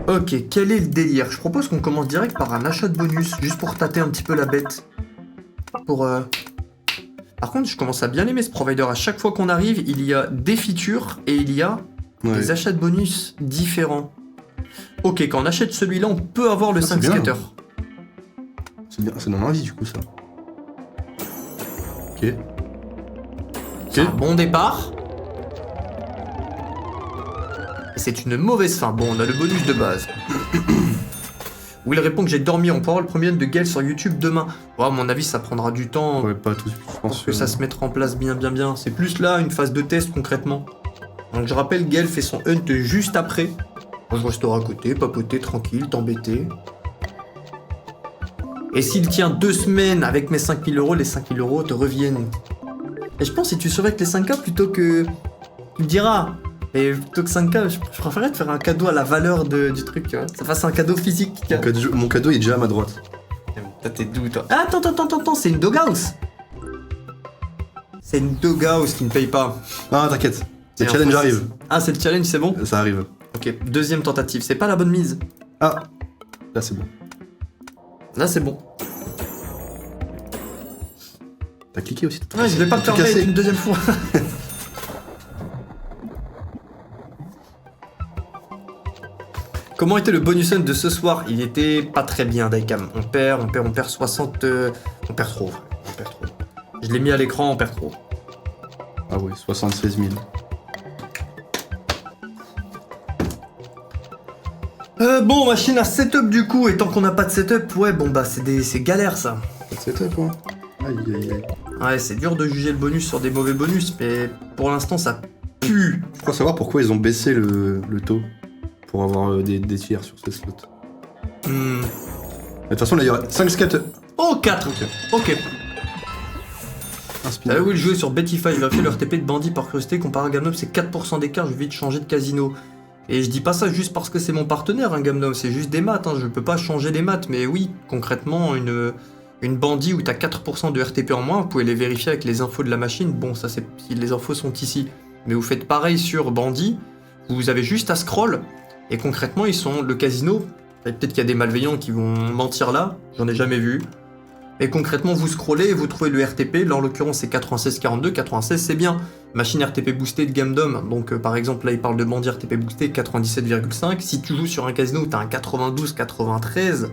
Ok, quel est le délire? Je propose qu'on commence direct par un achat de bonus, juste pour tâter un petit peu la bête. Par contre, je commence à bien aimer ce provider. À chaque fois qu'on arrive, il y a des features et il y a des achats de bonus différents. Ok, quand on achète celui-là, on peut avoir le 5 scatter. C'est bien, ça donne envie du coup ça. Ok. C'est un bon départ. Et c'est une mauvaise fin. Bon, on a le bonus de base. Où il répond que j'ai dormi. On peut avoir le premier de Gale sur YouTube demain. Bon, à mon avis, ça prendra du temps. Ouais, pas tout de suite, je pense que ça se mettra en place bien. C'est plus là une phase de test concrètement. Donc je rappelle, Gale fait son hunt juste après. Moi, je resterai à côté, papoter, tranquille, t'embêter. Et s'il tient 2 semaines avec mes 5000 euros, les 5000 euros te reviennent. Et je pense que si tu surveilles avec les 5K plutôt que... Tu me diras, et plutôt que 5K, je préférerais te faire un cadeau à la valeur du truc, tu vois. Ça fasse un cadeau physique. Mon cadeau est déjà à ma droite. Toi, t'es doux, toi. Ah, attends, c'est une doghouse. C'est une doghouse qui ne paye pas. Ah, t'inquiète. Le challenge arrive. Ah, c'est le challenge, c'est bon? Ça arrive. Ok, deuxième tentative. C'est pas la bonne mise. Ah, là c'est bon. Là, c'est bon. T'as cliqué aussi. Ouais, je vais pas me faire une deuxième fois. Comment était le bonus hunt de ce soir? Il était pas très bien, Daikam. On perd 60... On perd trop. Je l'ai mis à l'écran, on perd trop. Ah oui, 76 000. Bon, machine à setup du coup, et tant qu'on n'a pas de setup, ouais, bon bah c'est galère ça. Pas de setup, hein. Aïe. Ouais, c'est dur de juger le bonus sur des mauvais bonus, mais pour l'instant ça pue. Je crois savoir pourquoi ils ont baissé le taux pour avoir des tiers sur ces slots. De toute façon, là, il y aura 5 scatters. Oh, 4. Ok. Un spin. Oui, le jeu sur Betify, je vérifie le RTP de bandit par curiosité, comparé à Gamnom, c'est 4% d'écart, je vais vite changer de casino. Et je dis pas ça juste parce que c'est mon partenaire, hein, Gamnom, c'est juste des maths, hein, je peux pas changer les maths, mais oui, concrètement, une bandit où t'as 4% de RTP en moins, vous pouvez les vérifier avec les infos de la machine, bon, ça c'est si les infos sont ici. Mais vous faites pareil sur bandit, vous avez juste à scroll, et concrètement, le casino, et peut-être qu'il y a des malveillants qui vont mentir là, j'en ai jamais vu. Et concrètement, vous scrollez et vous trouvez le RTP, là en l'occurrence c'est 96,42, 96 c'est bien. Machine RTP boostée de Gamdom, donc par exemple là il parle de bandit RTP boosté 97,5. Si tu joues sur un casino où t'as un 92, 93,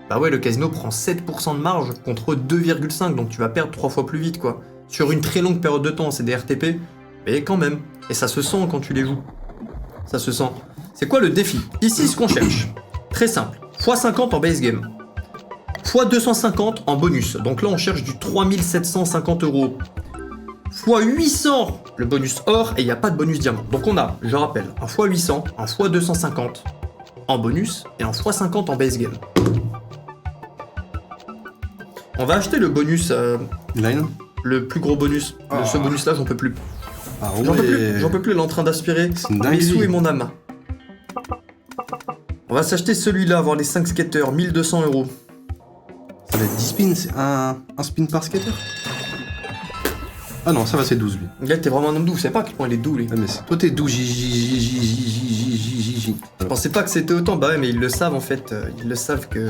bah ouais le casino prend 7% de marge contre 2,5, donc tu vas perdre 3 fois plus vite quoi. Sur une très longue période de temps, c'est des RTP, mais quand même. Et ça se sent quand tu les joues. Ça se sent. C'est quoi le défi? Ici ce qu'on cherche, très simple, x50 en base game. X 250 en bonus, donc là on cherche du 3750 €. X 800 le bonus or et il n'y a pas de bonus diamant. Donc on a, je rappelle, un x 800, un x 250 en bonus et un x 50 en base game. On va acheter le bonus, Line. le plus gros bonus. Ce bonus là j'en peux plus. Ah J'en peux plus, il est en train d'aspirer mes sous et mon âme. On va s'acheter celui-là, avoir les 5 skaters, 1200 €. Ça va être 10 spins, c'est un spin par skater. Ah non, ça va, c'est 12 lui. Gars, t'es vraiment un homme doux, vous savez pas à quel point il est doux lui. Ah mais toi t'es doux, Je pensais pas que c'était autant, bah ouais, mais ils le savent en fait, ils le savent que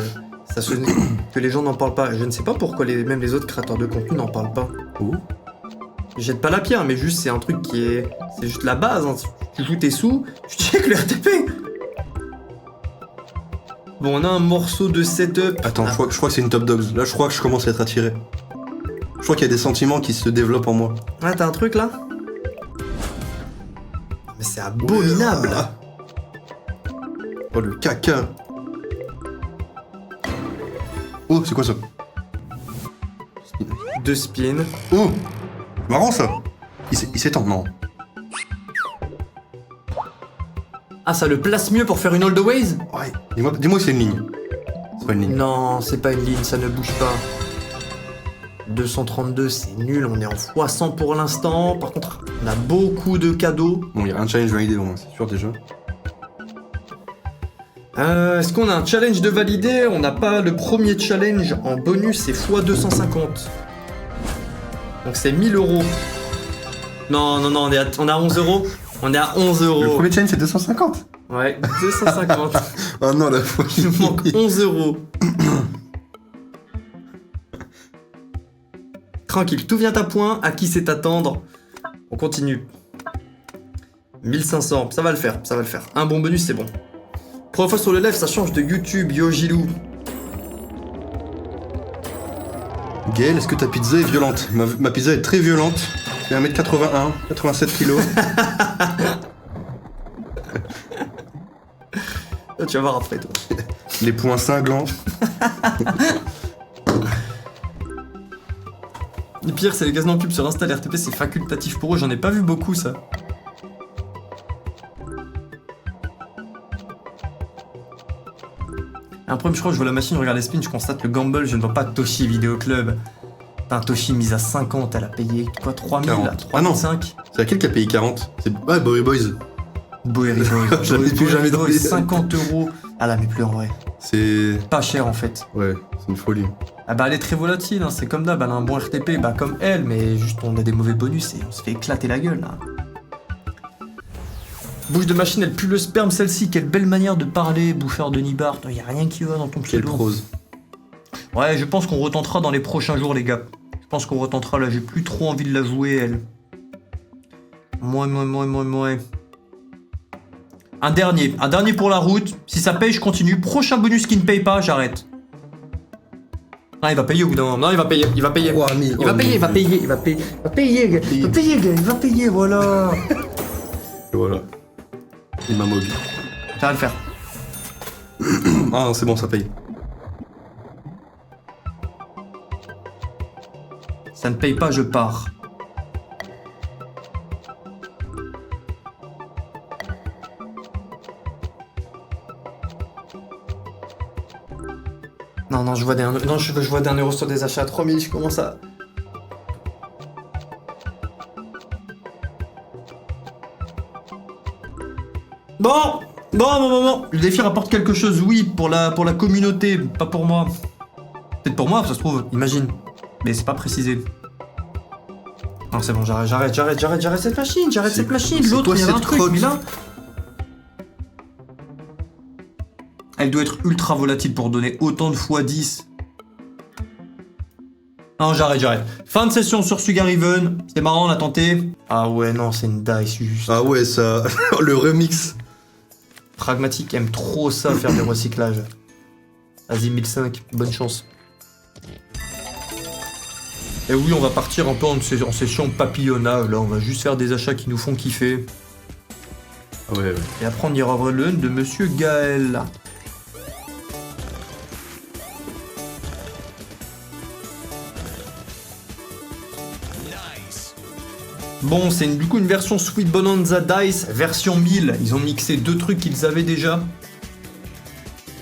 que les gens n'en parlent pas. Je ne sais pas pourquoi même les autres créateurs de contenu n'en parlent pas. Oh. Je jette pas la pierre, mais juste c'est un truc c'est juste la base, hein. Tu joues tes sous, tu check le RTP. Bon, on a un morceau de setup. Attends, je crois que c'est une top dogs. Là, je crois que je commence à être attiré. Je crois qu'il y a des sentiments qui se développent en moi. Ah, t'as un truc là? Mais c'est abominable. Oh, le caca. Oh, c'est quoi ça? 2 spins. Oh, marrant ça. Il s'étend, non. Ah, ça le place mieux pour faire une all the ways? Ouais, dis-moi que c'est une ligne. C'est pas une ligne. Non, c'est pas une ligne, ça ne bouge pas. 232, c'est nul, on est en x100 pour l'instant. Par contre, on a beaucoup de cadeaux. Bon, il y a un challenge validé au moins, c'est sûr déjà. Est-ce qu'on a un challenge de valider? On n'a pas le premier challenge en bonus, c'est x 250. Donc c'est 1000 €. Non, on a 11 €. On est à 11 Le euros. premier challenge c'est 250. Ouais, 250. Oh non, la fois. Il nous manque 11 euros. Tranquille, tout vient à point. À qui c'est attendre? On continue. 1500, ça va le faire, ça va le faire. Un bon bonus, c'est bon. Première fois sur le live, ça change de YouTube, yo Gilou. Gaël, est-ce que ta pizza est violente? Ma pizza est très violente. C'est 1m81, 87 kg. Tu vas voir après, toi. Les poings cinglants. Le pire, c'est les gaz non pub sur Insta, l'RTP, c'est facultatif pour eux, j'en ai pas vu beaucoup, ça. Un problème, je crois que je vois la machine, je regarde les spins, je constate le gamble, je ne vois pas Toshi Vidéo Club. Putain, Toshi mise à 50, elle a payé quoi, 3000 là, 3005. C'est laquelle qui a payé 40? C'est ouais, Boy Boys. Bowery Boys. Je l'avais plus jamais dans les- 50 euros. Ah là, mais plus en vrai. C'est... Pas cher en fait. Ouais, c'est une folie. Ah bah elle est très volatile, hein, c'est comme d'hab, elle a un bon RTP, bah comme elle, mais juste on a des mauvais bonus et on se fait éclater la gueule là. Bouche de machine, elle pue le sperme celle-ci, quelle belle manière de parler, bouffeur de Nibart, y a rien qui va dans ton Quelle pseudo. prose. Ouais, je pense qu'on retentera dans les prochains jours les gars. Je pense qu'on retentera là, j'ai plus trop envie de la jouer elle. Moi. Un dernier pour la route, si ça paye je continue, prochain bonus qui ne paye pas, j'arrête. Ah, il va payer au bout d'un moment. Non, il va payer. 3000. Il va payer, voilà. Et voilà. Il m'a mogué. Ça va le faire. Ah non, c'est bon, ça paye. Ça ne paye pas, je pars. Non, je vois je vois d'un euro sur des achats à 3000, je commence à... Bon. Le défi rapporte quelque chose, oui, pour la communauté, pas pour moi. Peut-être pour moi, ça se trouve, imagine. Mais c'est pas précisé. Non, c'est bon, j'arrête cette machine, L'autre, il y avait un truc, mais là... Elle doit être ultra volatile pour donner autant de fois 10. Non, j'arrête. Fin de session sur Sugariven. C'est marrant, on a tenté. Ah ouais, non, c'est une dice juste. Ah ouais, ça... Le remix. Pragmatique aime trop ça, faire du recyclage. Vas-y, 1005, bonne chance. Et oui, on va partir un peu en session papillonnage, là, on va juste faire des achats qui nous font kiffer. Ah ouais. Et après, on ira voir le de Monsieur Gaël. Bon, c'est du coup une version Sweet Bonanza Dice, version 1000. Ils ont mixé deux trucs qu'ils avaient déjà.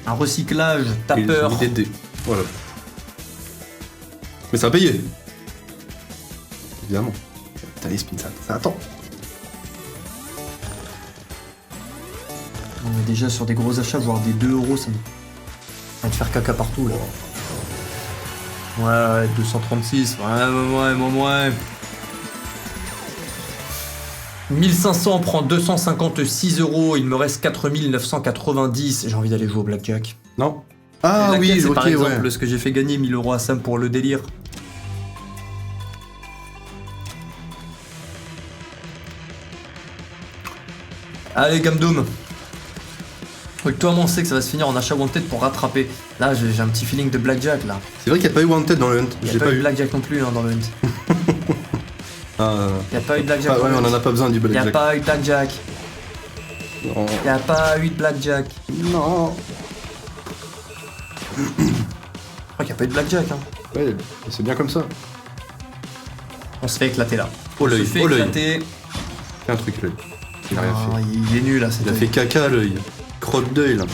Un recyclage, tapeur. Et des dés. Voilà. Mais ça a payé. Évidemment. T'as les spins, ça attend. On est déjà sur des gros achats, voire des 2 euros, ça va te faire caca partout là. Ouais, 236, ouais. 1500 prend 256 euros, il me reste 4990, j'ai envie d'aller jouer au blackjack. Non. Ah Et oui, laquelle, c'est ok, par exemple ouais. ce que j'ai fait gagner 1000 euros à Sam pour le délire. Allez, Gamdoom. Toi, on sait que ça va se finir en achat wanted pour rattraper. Là, j'ai un petit feeling de blackjack là. C'est vrai qu'il n'y a pas eu Wanted dans le Hunt. Il J'ai n'y a pas eu de eu. blackjack non plus hein, dans le hunt. Ah, Il n'y a pas eu de blackjack. ouais, on en a pas besoin du Il n'y a blackjack. pas eu de blackjack. Non. Il n'y a pas eu de blackjack. Non. Je crois qu'il n'y a pas eu de blackjack. Hein. Ouais, c'est bien comme ça. On se fait éclater là. Oh On se l'œil, fait oh l'œil. éclater. Fais un truc l'œil. Il a rien Non, fait. il est nul là. Il a fait caca l'œil. Crotte d'œil là.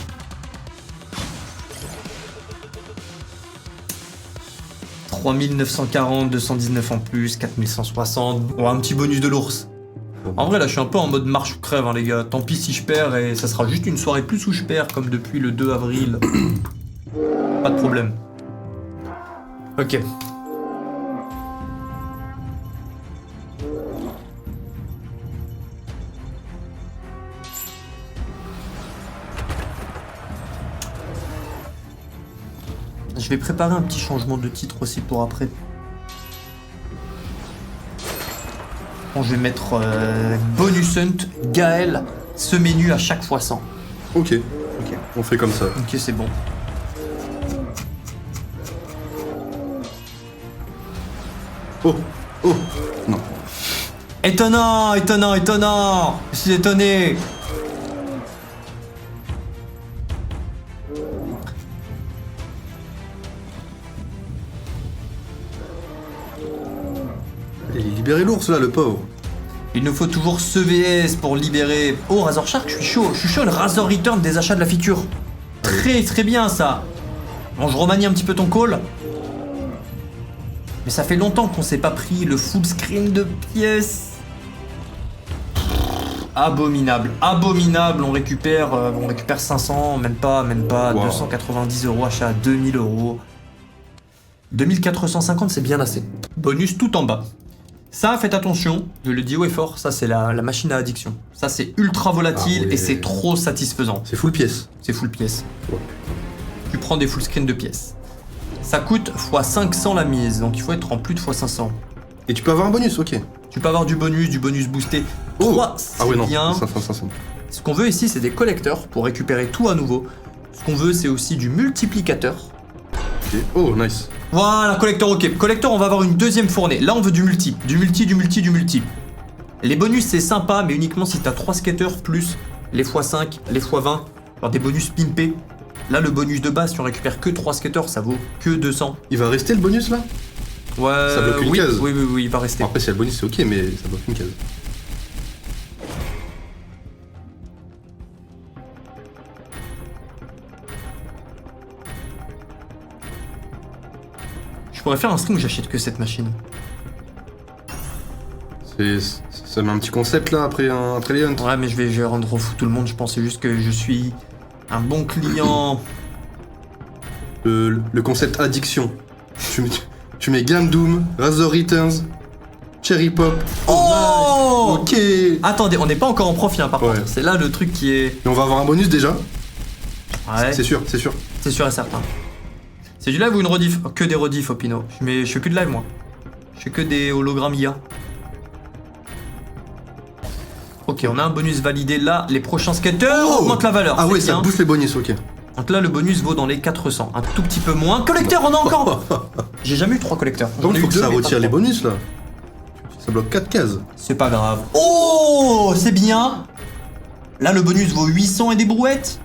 « 3940, 219 en plus, 4160. Oh, un petit bonus de l'ours. En vrai, là, je suis un peu en mode marche ou crève, hein, les gars. Tant pis si je perds et ça sera juste une soirée plus où je perds, comme depuis le 2 avril. Pas de problème. Ok. Je vais préparer un petit changement de titre aussi pour après. Bon, je vais mettre Bonus Hunt, Gaël, ce menu à chaque fois 100. Ok, on fait comme ça. Ok, c'est bon. Oh, non. Étonnant, étonnant, étonnant. Je suis étonné. Il est libéré l'ours là, le pauvre. Il nous faut toujours ce VS pour libérer... Oh, Razor Shark, je suis chaud, une Razor Return des achats de la feature. Très, très bien, ça. Bon, je remanie un petit peu ton call. Mais ça fait longtemps qu'on s'est pas pris le full screen de pièces. Abominable, abominable. On récupère 500, même pas, Wow. 290 € achat à 2000 €. 2450, c'est bien assez. Bonus tout en bas. Ça, faites attention, je le dis haut et fort, ça c'est la machine à addiction. Ça c'est ultra volatile Ah ouais. et c'est trop satisfaisant. C'est full pièce. C'est full pièce. Ouais. Tu prends des full screen de pièces. Ça coûte x 500 la mise, donc il faut être en plus de x 500. Et tu peux avoir un bonus, ok. Tu peux avoir du bonus boosté. 3, c'est Ah ouais, non, bien. 500. Ce qu'on veut ici, c'est des collecteurs pour récupérer tout à nouveau. Ce qu'on veut, c'est aussi du multiplicateur. Ok. Oh, nice. Voilà, collecteur, ok. Collecteur, on va avoir une deuxième fournée. Là, on veut du multi. Du multi. Les bonus, c'est sympa, mais uniquement si t'as 3 skaters plus les x5, les x20. Alors des bonus pimpés. Là, le bonus de base, si on récupère que 3 skaters, ça vaut que 200. Il va rester le bonus là? Ouais, Ça bloque une oui, case. oui, il va rester. Bon, après, si y a le bonus, c'est ok, mais ça bloque une case. Je pourrais faire un stream où j'achète que cette machine. Ça met un petit concept là après les hunts. Ouais, mais je vais rendre fou tout le monde, je pense. C'est juste que je suis un bon client. Le concept addiction. Tu mets Gundam, Razor Returns, Cherry Pop. Oh Ok. Et Attendez, on n'est pas encore en profit, hein, par Ouais. contre. C'est là le truc qui est... on va avoir un bonus déjà. Ouais, C'est sûr. c'est sûr et certain. C'est du live ou une rediff? Que des rediffs, Opino. Je fais plus de live, moi. Je fais que des hologrammes IA. Ok, on a un bonus validé là. Les prochains skaters augmentent la valeur. Ah c'est ouais, ça bien. booste les bonus, ok. Donc là, le bonus vaut dans les 400. Un tout petit peu moins. Collecteur, on a encore. J'ai jamais eu 3 collecteurs. J'en Donc ai il eu faut que 2, ça mais pas retire les 3. bonus là. Ça bloque 4 cases. C'est pas grave. Oh, c'est bien. Là, le bonus vaut 800 et des brouettes.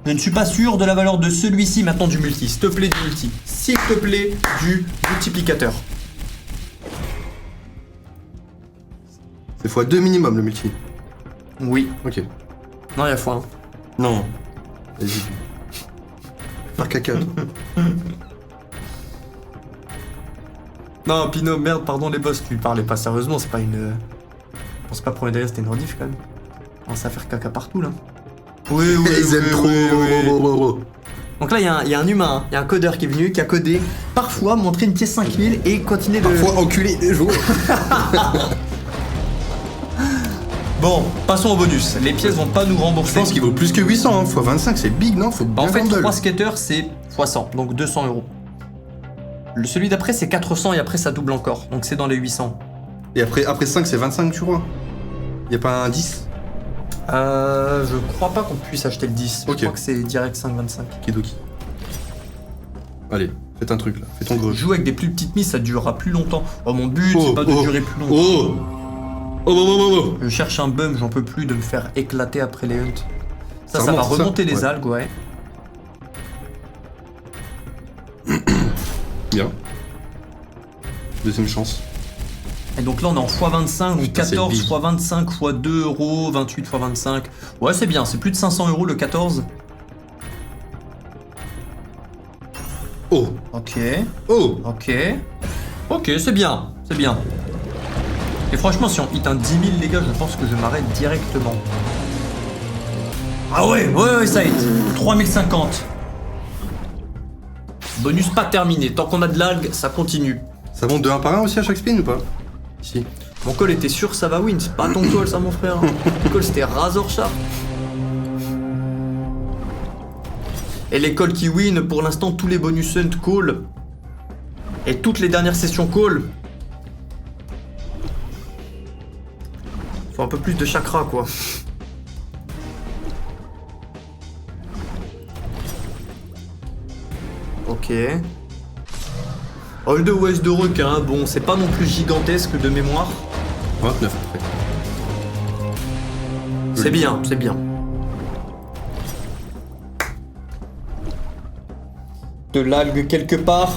Je ne suis pas sûr de la valeur de celui-ci. Maintenant, du multi. S'il te plaît, du multi. S'il te plaît, du multiplicateur. C'est x2 minimum le multi. Oui. Ok. Non, il y a fois. Non. Vas-y. Faire caca. toi. Non, Pino, merde, pardon les boss. Tu parlais pas sérieusement. C'est pas une... Je pense pas premier derrière, c'était une rediff quand même. On commence à faire caca partout là. Oui. Ils aiment trop. Donc là, il y a un humain, il y a un codeur qui est venu, qui a codé parfois montrer une pièce 5000 et continuer de... Parfois enculer des joueurs. Bon, passons au bonus. Les pièces vont pas nous rembourser. Je pense qu'il vaut plus que 800, hein. X 25, c'est big, non? Faut bien En fait, bundle. 3 skaters, c'est x 100, donc 200 €. Celui d'après, c'est 400 et après, ça double encore. Donc c'est dans les 800. Et après 5, c'est 25, tu crois? Y a pas un 10? Je crois pas qu'on puisse acheter le 10. Ok. Je crois que c'est direct 5,25. Kidoki. Allez, faites un truc là. Fais ton gros. Jouer avec des plus petites mises, ça durera plus longtemps. Oh, mon but, c'est pas de durer plus longtemps. Oh. Je cherche un bum, j'en peux plus de me faire éclater après les hunts. Ça Ça va remonte, remonter ça les Ouais. algues, ouais. Bien. Deuxième chance. Et donc là, on est en x25, donc Putain, c'est 14 big. x 25 x 2 €, 28 x 25. Ouais, c'est bien, c'est plus de 500 € le 14. Oh. Ok, c'est bien, c'est bien. Et franchement, si on hit un 10 000, les gars, je pense que je m'arrête directement. Ah ouais, ça hit. 3050. Bonus pas terminé. Tant qu'on a de l'algue, ça continue. Ça monte de 1 par 1 aussi à chaque spin ou pas? Si. Mon call était sûr, ça va win. C'est pas ton call, ça, mon frère. Mon call, c'était Razor Shark. Et les calls qui win, pour l'instant, tous les bonus hunt call. Et toutes les dernières sessions call. Faut un peu plus de chakra, quoi. Ok. Hold de West de requin, bon, c'est pas non plus gigantesque de mémoire. 29 après. C'est bien, c'est bien. De l'algue quelque part.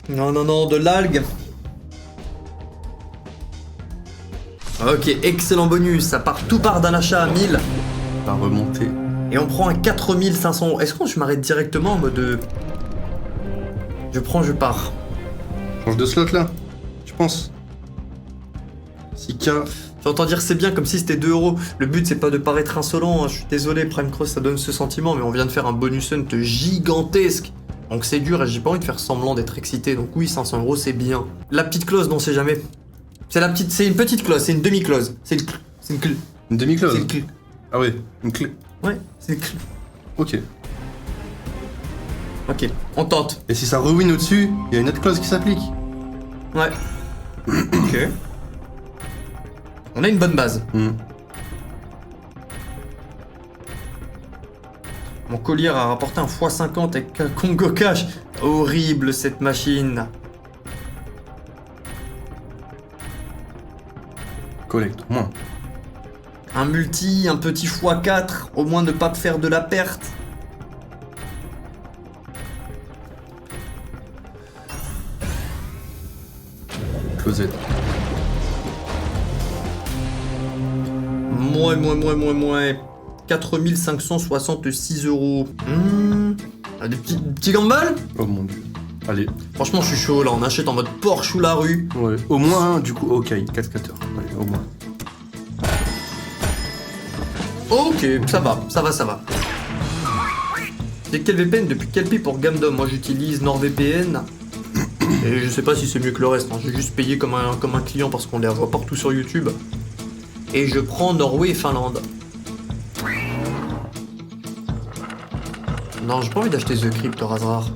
Non, non, non, de l'algue. Ok, excellent bonus, tout part d'un achat à 1000. Va remonter. Et on prend un 4500 €. Est-ce que je m'arrête directement en mode... Je prends, je pars. Change de slot là, je pense. 6K. J'entends dire c'est bien comme si c'était 2 €. Le but c'est pas de paraître insolent, hein. Je suis désolé, Prime Cross ça donne ce sentiment, mais on vient de faire un bonus hunt gigantesque. Donc c'est dur et j'ai pas envie de faire semblant d'être excité. Donc oui, 500 € c'est bien. La petite clause, non, c'est jamais. C'est une petite clause, c'est une demi-clause. C'est une clé. Une demi-clause. C'est une clé. Ah ouais, une clé. Ouais, c'est une clé. Ok. Ok, on tente. Et si ça rewin au-dessus, il y a une autre clause qui s'applique. Ouais. Ok. On a une bonne base. Mon collier a rapporté un x50 avec un Congo Cash. Horrible cette machine. Collecte, au moins. Un multi, un petit x4, au moins ne pas faire de la perte. Closette. Moins. 4566 €. Des petits gambles. Oh mon dieu. Allez. Franchement, je suis chaud là, on achète en mode Porsche ou la rue. Ouais. Au moins, du coup, ok, 4 4 heures. Allez, au moins. Ok, ça va. C'est quel VPN depuis quel pays pour Gamdom? Moi j'utilise NordVPN. Et je sais pas si c'est mieux que le reste, hein. J'ai juste payé comme un client parce qu'on les voit partout sur YouTube. Et je prends Norway et Finlande. Non, j'ai pas envie d'acheter The Crypt Razrar.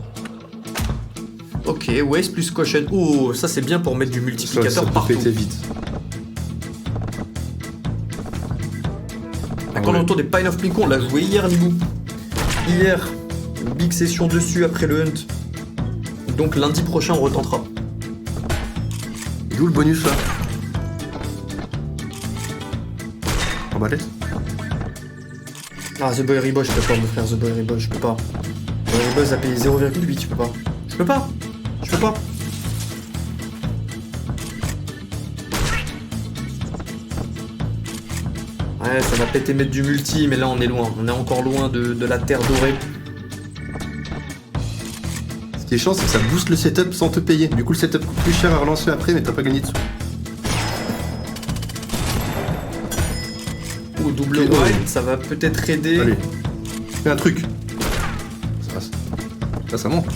Ok, Waste plus Caution. Oh, ça c'est bien pour mettre du multiplicateur ça peut partout. péter vite. La Call autour des Pine of Plinko, on l'a joué hier, Nibou. Hier, une big session dessus après le hunt. Donc lundi prochain, on retentera. D'où le bonus là? En balèze? Ah, The Boy Reboy, je peux pas, mon frère, The Boy Reboy, je peux pas. The Boy Reboy a payé 0,8, je peux pas. Je peux pas. Ouais, ça va péter mettre du multi, mais là on est loin. On est encore loin de la terre dorée. Ce qui est chiant, c'est que ça booste le setup sans te payer. Du coup, le setup coûte plus cher à relancer après, mais t'as pas gagné dessus. Ou double Ok, wild, ça va peut-être aider. Allez, fais un truc. Ça passe. Là, ça monte.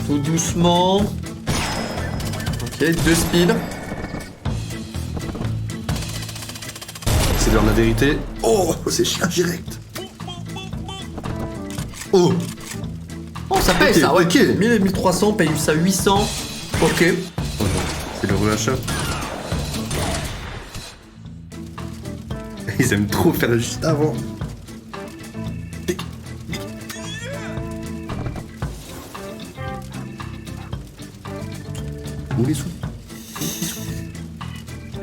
Tout doucement. Ok, 2 speed. C'est l'heure de la vérité. Oh, c'est cher direct. Oh, Oh, ça paye Ok, ça, ouais. ok. 1000 et 1300, paye ça 800. Ok. oh non, c'est le reachat. Ils aiment trop faire juste avant. Où les sous?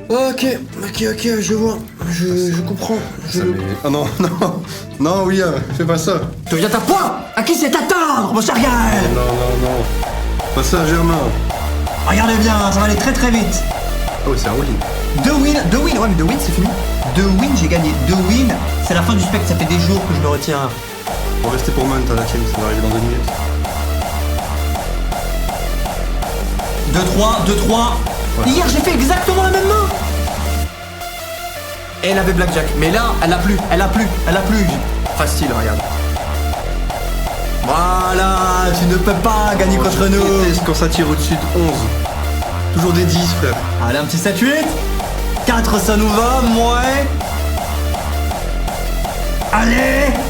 Ok, je vois. Je comprends. Ça met... Oh non, non, William, fais pas ça. Deviens ta poids. À qui c'est attendre, mon cher Gaël? Non. Pas ça, Germain. Regardez bien, ça va aller très très vite. Oh, c'est un all-in. 2 wins, ouais, mais 2 wins c'est fini. 2 wins, j'ai gagné. 2 wins, c'est la fin du spectre, ça fait des jours que je me retiens. On va rester pour Man, t'as la tienne, ça va arriver dans 2 minutes. 2-3. Ouais. Hier j'ai fait exactement la même main. Elle avait Blackjack, mais là elle a plus. Facile, regarde. Voilà, tu ne peux pas gagner contre nous. Déteste quand ça tire au-dessus de 11. Toujours des 10, frère. Allez, un petit 7-8. 4, ça nous va, ouais. Allez.